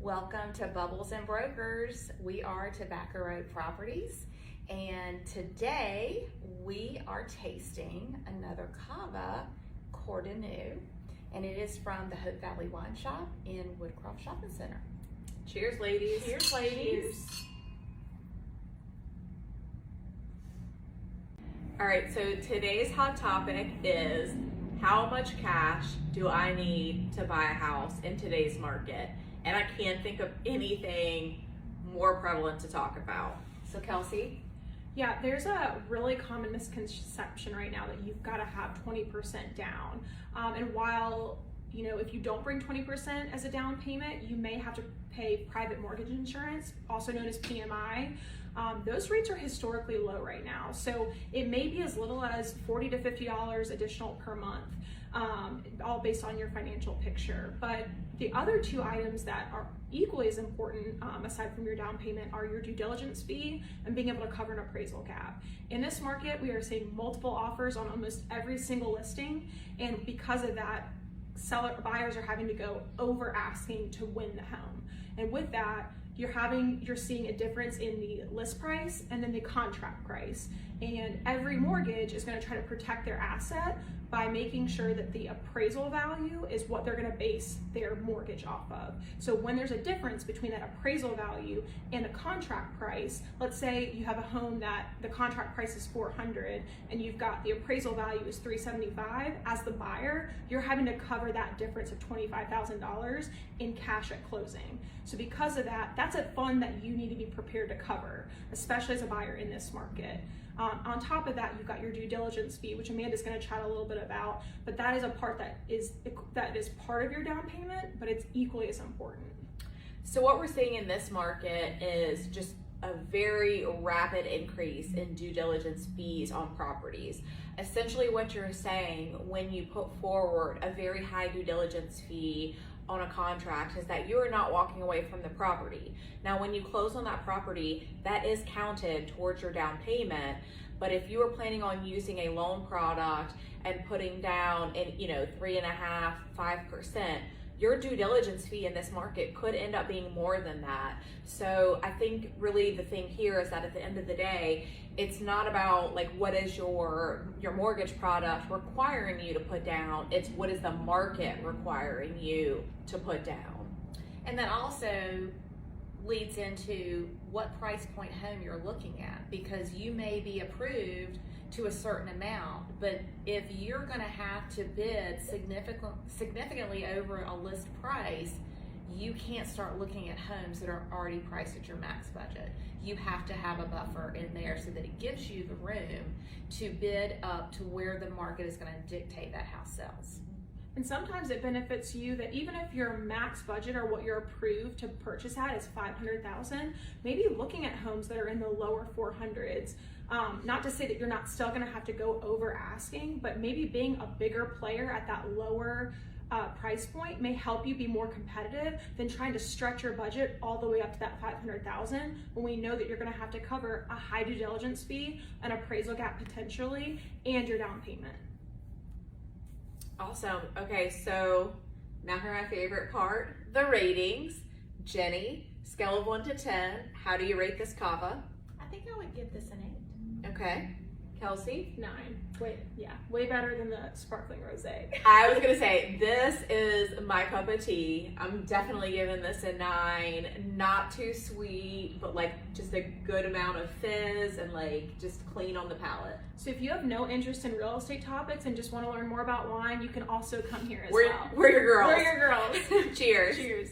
Welcome to Bubbles and Brokers. We are Tobacco Road Properties, and today we are tasting another cava, Codorniu, and it is from the Hope Valley Wine Shop in Woodcroft Shopping Center. Cheers, ladies. Cheers, ladies. Cheers. All right, so today's hot topic is how much cash do I need to buy a house in today's market? And I can't think of anything more prevalent to talk about. So Kelsey? Yeah, there's a really common misconception right now that you've got to have 20% down. And while, if you don't bring 20% as a down payment, you may have to pay private mortgage insurance, also known as PMI. Those rates are historically low right now. So it may be as little as $40 to $50 additional per month, all based on your financial picture. But the other two items that are equally as important, aside from your down payment, are your due diligence fee and being able to cover an appraisal gap. In this market, we are seeing multiple offers on almost every single listing, and because of that, buyers are having to go over asking to win the home. And with that, you're seeing a difference in the list price and then the contract price. And every mortgage is going to try to protect their asset by making sure that the appraisal value is what they're going to base their mortgage off of. So when there's a difference between that appraisal value and the contract price, let's say you have a home that the contract price is $400 and you've got the appraisal value is $375, as the buyer, you're having to cover that difference of $25,000 in cash at closing. So because of that, that's a fund that you need to be prepared to cover, especially as a buyer in this market. On top of that, you've got your due diligence fee, which Amanda's going to chat a little bit about, but that is a part that is part of your down payment, but it's equally as important. So what we're seeing in this market is just a very rapid increase in due diligence fees on properties. Essentially what you're saying when you put forward a very high due diligence fee on a contract is that you are not walking away from the property. Now, when you close on that property, that is counted towards your down payment. But if you are planning on using a loan product and putting down, 3.5%, 5%, your due diligence fee in this market could end up being more than that. So I think really the thing here is that at the end of the day, it's not about what is your mortgage product requiring you to put down, it's what is the market requiring you to put down. And that also leads into what price point home you're looking at, because you may be approved to a certain amount, but if you're going to have to bid significantly over a list price, you can't start looking at homes that are already priced at your max budget. You have to have a buffer in there so that it gives you the room to bid up to where the market is going to dictate that house sells. And sometimes it benefits you that even if your max budget or what you're approved to purchase at is $500,000, maybe looking at homes that are in the lower 400s. Not to say that you're not still going to have to go over asking, but maybe being a bigger player at that lower price point may help you be more competitive than trying to stretch your budget all the way up to that $500,000 when we know that you're going to have to cover a high due diligence fee, an appraisal gap potentially, and your down payment. Awesome. Okay, so now for my favorite part, the ratings. Jenny, scale of 1 to 10, how do you rate this cava? I think I would give this an 8. Okay. Kelsey? 9. Way better than the sparkling rosé. I was gonna say, this is my cup of tea. I'm definitely giving this a 9. Not too sweet, but just a good amount of fizz and just clean on the palate. So if you have no interest in real estate topics and just want to learn more about wine, you can also come here as well. We're your girls. We're your girls. Cheers. Cheers.